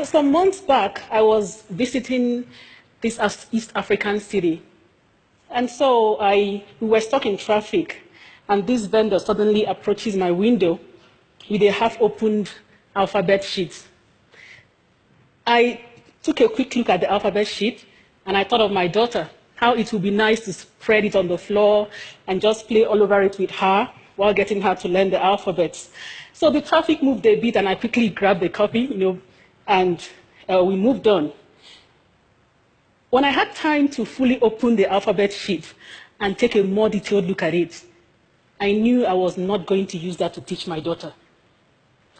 So some months back, I was visiting this East African city. And so we were stuck in traffic, and this vendor suddenly approaches my window with a half-opened alphabet sheet. I took a quick look at the alphabet sheet, and I thought of my daughter, how it would be nice to spread it on the floor and just play all over it with her while getting her to learn the alphabets. So the traffic moved a bit, and I quickly grabbed the copy, and we moved on. When I had time to fully open the alphabet sheet and take a more detailed look at it, I knew I was not going to use that to teach my daughter.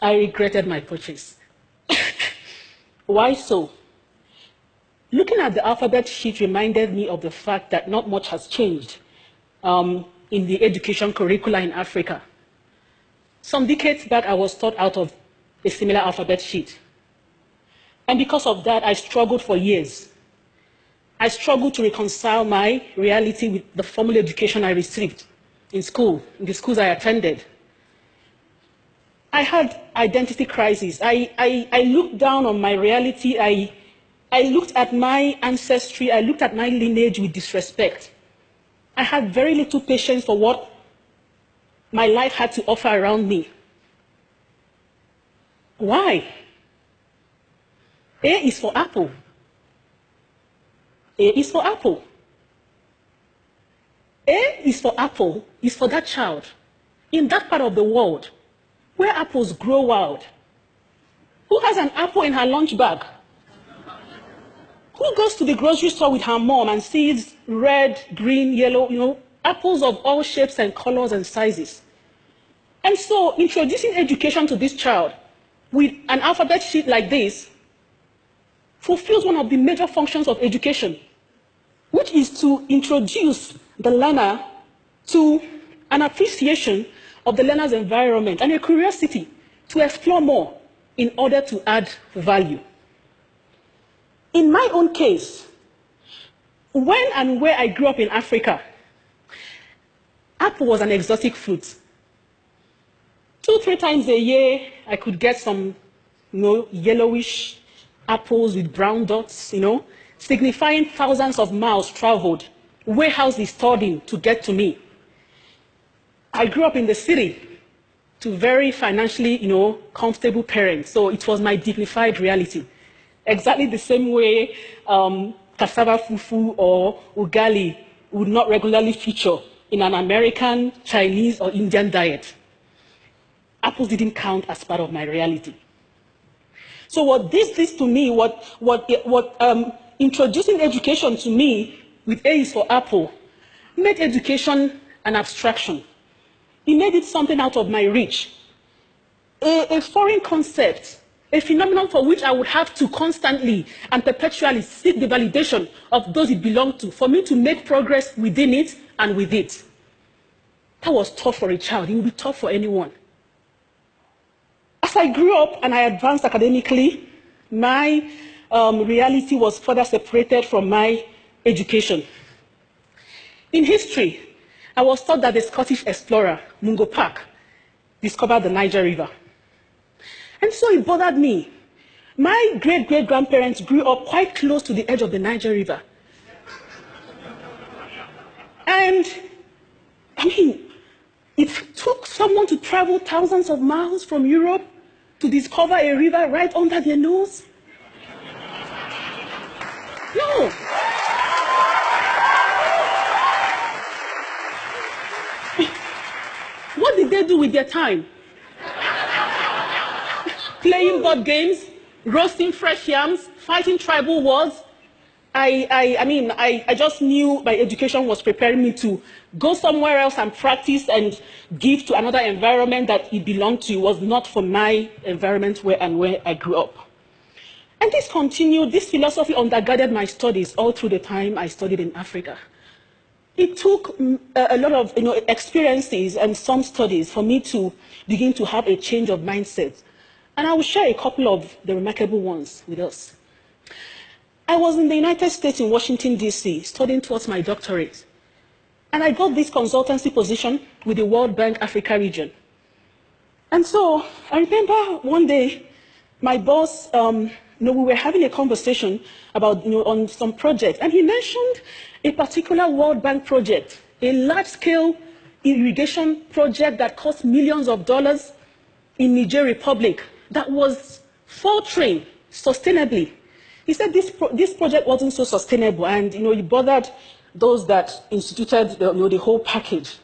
I regretted my purchase. Why so? Looking at the alphabet sheet reminded me of the fact that not much has changed in the education curricula in Africa. Some decades back, I was taught out of a similar alphabet sheet. And because of that, I struggled for years. I struggled to reconcile my reality with the formal education I received in school, in the schools I attended. I had identity crisis. I looked down on my reality. I looked at my ancestry. I looked at my lineage with disrespect. I had very little patience for what my life had to offer around me. Why? A is for apple. A is for apple. A is for apple, is for that child in that part of the world where apples grow wild. Who has an apple in her lunch bag? Who goes to the grocery store with her mom and sees red, green, yellow, apples of all shapes and colors and sizes? And so introducing education to this child with an alphabet sheet like this fulfills one of the major functions of education, which is to introduce the learner to an appreciation of the learner's environment and a curiosity to explore more in order to add value. In my own case, when and where I grew up in Africa, apple was an exotic fruit. 2-3 times a year, I could get some yellowish apples with brown dots, signifying thousands of miles traveled, warehouses stored in to get to me. I grew up in the city to very financially, comfortable parents, so it was my dignified reality. Exactly the same way cassava fufu or ugali would not regularly feature in an American, Chinese, or Indian diet. Apples didn't count as part of my reality. So what this did to me, introducing education to me with A is for apple, made education an abstraction. It made it something out of my reach, a foreign concept, a phenomenon for which I would have to constantly and perpetually seek the validation of those it belonged to for me to make progress within it and with it. That was tough for a child. It would be tough for anyone. As I grew up and I advanced academically, my reality was further separated from my education. In history, I was taught that the Scottish explorer, Mungo Park, discovered the Niger River. And so it bothered me. My great-great-grandparents grew up quite close to the edge of the Niger River. And, it took someone to travel thousands of miles from Europe to discover a river right under their nose. No. What did they do with their time? Playing board games, roasting fresh yams, fighting tribal wars. I just knew my education was preparing me to go somewhere else and practice and give to another environment that it belonged to. It was not for my environment where I grew up. And this continued, this philosophy undergirded my studies all through the time I studied in Africa. It took a lot of experiences and some studies for me to begin to have a change of mindset. And I will share a couple of the remarkable ones with us. I was in the United States in Washington, D.C., studying towards my doctorate. And I got this consultancy position with the World Bank Africa region. And so I remember one day, my boss we were having a conversation about, on some projects, and he mentioned a particular World Bank project, a large-scale irrigation project that cost millions of dollars in Niger Republic that was faltering sustainably. He said this project wasn't so sustainable, and he bothered those that instituted the whole package.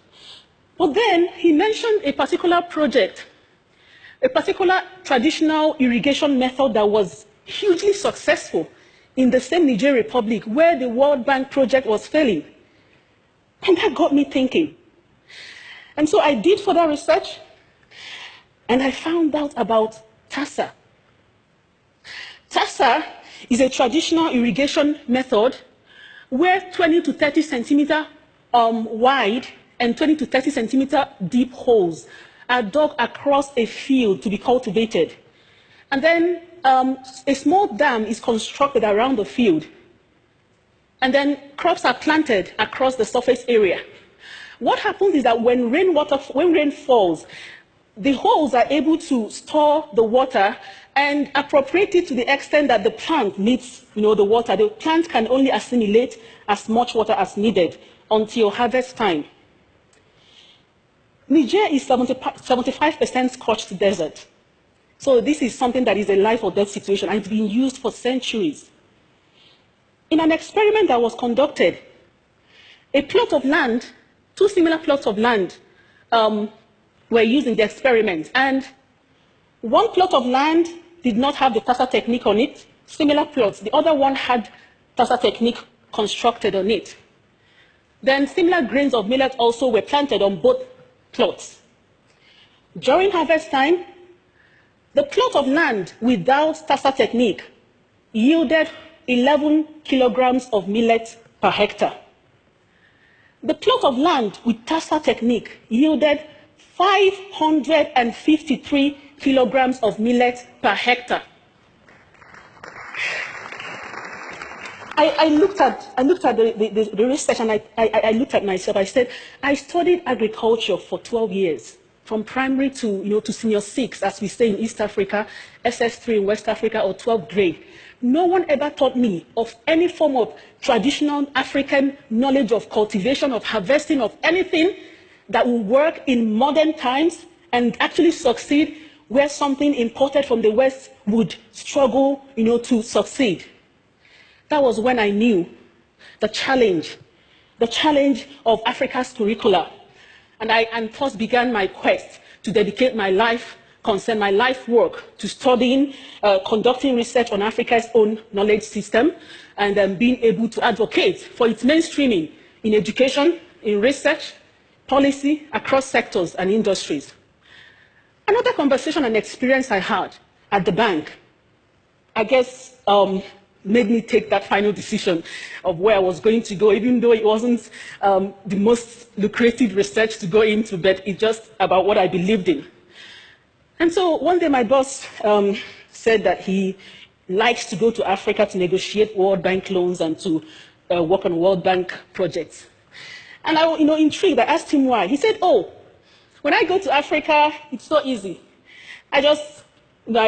But then he mentioned a particular project, a particular traditional irrigation method that was hugely successful in the same Niger Republic where the World Bank project was failing. And that got me thinking. And so I did further research, and I found out about TASA. TASA is a traditional irrigation method where 20 to 30 centimeter wide and 20 to 30 centimeter deep holes are dug across a field to be cultivated. And then a small dam is constructed around the field. And then crops are planted across the surface area. What happens is that when rain falls, the holes are able to store the water and appropriate it to the extent that the plant needs the water. The plant can only assimilate as much water as needed until harvest time. Niger is 75% scorched desert. So this is something that is a life or death situation, and it's been used for centuries. In an experiment that was conducted, a plot of land, two similar plots of land were used in the experiment, and one plot of land did not have the TASA technique on it, similar plots. The other one had TASA technique constructed on it. Then similar grains of millet also were planted on both plots. During harvest time, the plot of land without TASA technique yielded 11 kilograms of millet per hectare. The plot of land with TASA technique yielded 553 kilograms of millet per hectare. I looked at the research, and I looked at myself. I said, I studied agriculture for 12 years, from primary to senior 6, as we say in East Africa, SS3 in West Africa, or 12th grade. No one ever taught me of any form of traditional African knowledge of cultivation, of harvesting, of anything that will work in modern times and actually succeed where something imported from the West would struggle, to succeed. That was when I knew the challenge of Africa's curricula. And thus began my quest to dedicate my life work to studying, conducting research on Africa's own knowledge system, and being able to advocate for its mainstreaming in education, in research, policy, across sectors and industries. Another conversation and experience I had at the bank, I guess, made me take that final decision of where I was going to go, even though it wasn't the most lucrative research to go into, but it's just about what I believed in. And so one day my boss said that he likes to go to Africa to negotiate World Bank loans and to work on World Bank projects. And I, intrigued, I asked him why. He said, oh, when I go to Africa, it's so easy. I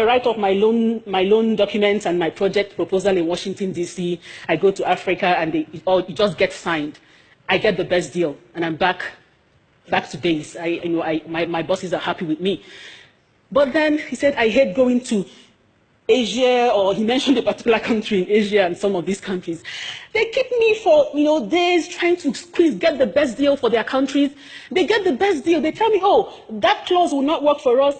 write up my loan documents and my project proposal in Washington, D.C. I go to Africa, and it just gets signed. I get the best deal, and I'm back to base. My bosses are happy with me. But then he said, I hate going to Asia, or he mentioned a particular country in Asia and some of these countries. They keep me for days trying to get the best deal for their countries. They get the best deal. They tell me, oh, that clause will not work for us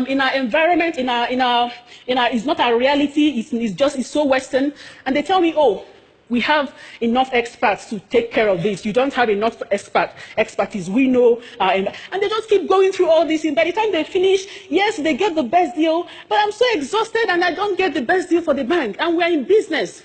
in our environment, it's not our reality. It's so Western. And they tell me, oh, we have enough experts to take care of this. You don't have enough expertise. We know. And they just keep going through all this. And by the time they finish, yes, they get the best deal, but I'm so exhausted and I don't get the best deal for the bank. And we're in business.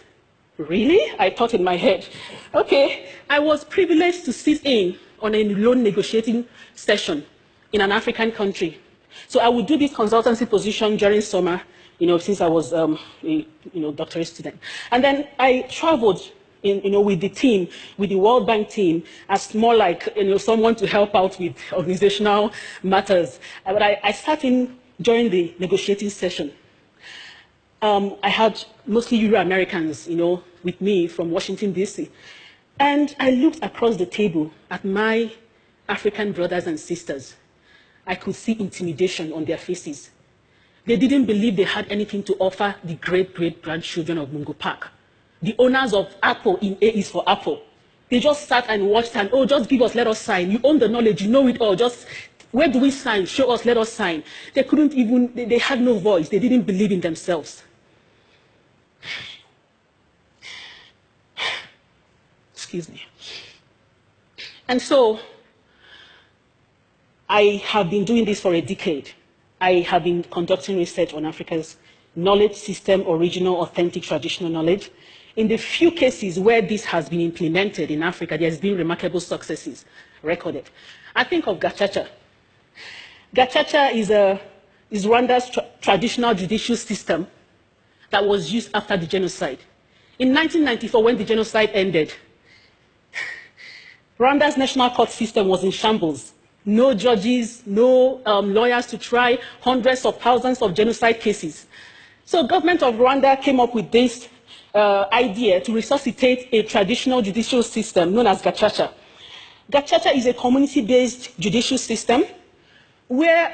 Really? I thought in my head. Okay, I was privileged to sit in on a loan negotiating session in an African country. So I would do this consultancy position during summer, since I was a doctorate student. And then I traveled with the team, with the World Bank team, as more like someone to help out with organizational matters. But I sat in during the negotiating session. I had mostly Euro-Americans, with me from Washington, D.C. And I looked across the table at my African brothers and sisters. I could see intimidation on their faces. They didn't believe they had anything to offer the great-great-grandchildren of Mungo Park. The owners of Apple in A is for Apple. They just sat and watched and, oh, just give us, let us sign. You own the knowledge, you know it all. Just, where do we sign? Show us, let us sign. They couldn't even, they had no voice. They didn't believe in themselves. Excuse me. And so, I have been doing this for a decade. I have been conducting research on Africa's knowledge system, original, authentic, traditional knowledge. In the few cases where this has been implemented in Africa, there has been remarkable successes recorded. I think of Gacaca. Gacaca is Rwanda's traditional judicial system that was used after the genocide. In 1994, when the genocide ended, Rwanda's national court system was in shambles. No judges, no lawyers to try hundreds of thousands of genocide cases. So the government of Rwanda came up with this idea to resuscitate a traditional judicial system known as Gacaca. Gacaca is a community-based judicial system where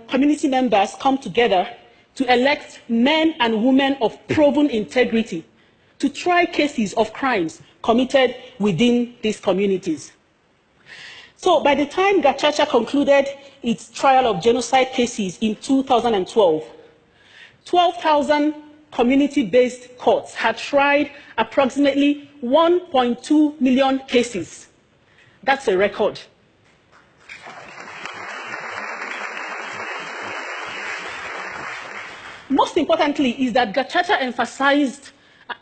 community members come together to elect men and women of proven integrity to try cases of crimes committed within these communities. So by the time Gacaca concluded its trial of genocide cases in 2012, 12,000 community-based courts had tried approximately 1.2 million cases. That's a record. Most importantly is that Gacaca emphasized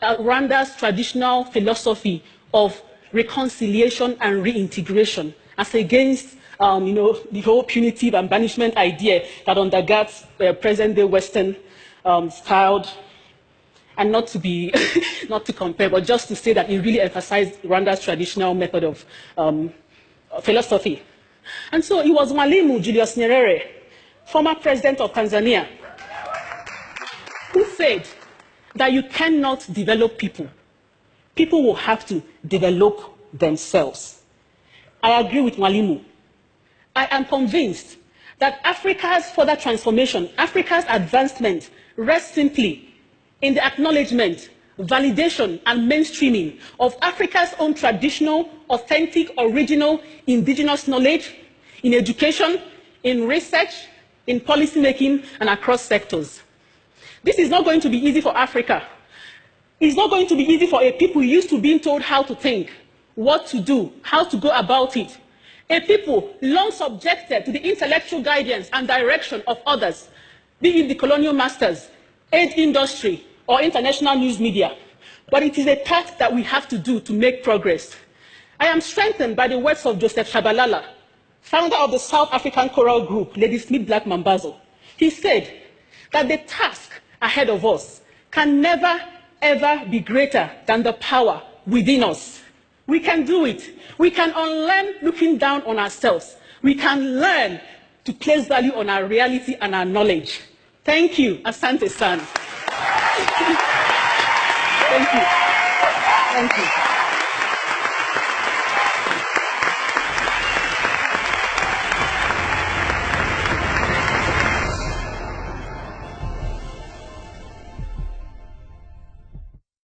Rwanda's traditional philosophy of reconciliation and reintegration as against the whole punitive and banishment idea that undergirds present-day Western styled, and not to be, not to compare, but just to say that it really emphasized Rwanda's traditional method of philosophy. And so it was Mwalimu Julius Nyerere, former president of Tanzania, who said that you cannot develop people. People will have to develop themselves. I agree with Mwalimu. I am convinced that Africa's further transformation, Africa's advancement, rests simply in the acknowledgement, validation, and mainstreaming of Africa's own traditional, authentic, original, indigenous knowledge in education, in research, in policymaking, and across sectors. This is not going to be easy for Africa. It's not going to be easy for a people used to being told how to think, what to do, how to go about it. A people long subjected to the intellectual guidance and direction of others, be it the colonial masters, aid industry, or international news media. But it is a task that we have to do to make progress. I am strengthened by the words of Joseph Shabalala, founder of the South African choral group, Lady Smith Black Mambazo. He said that the task ahead of us can never, ever be greater than the power within us. We can do it. We can unlearn looking down on ourselves. We can learn to place value on our reality and our knowledge. Thank you, Asante San. Thank you. Thank you.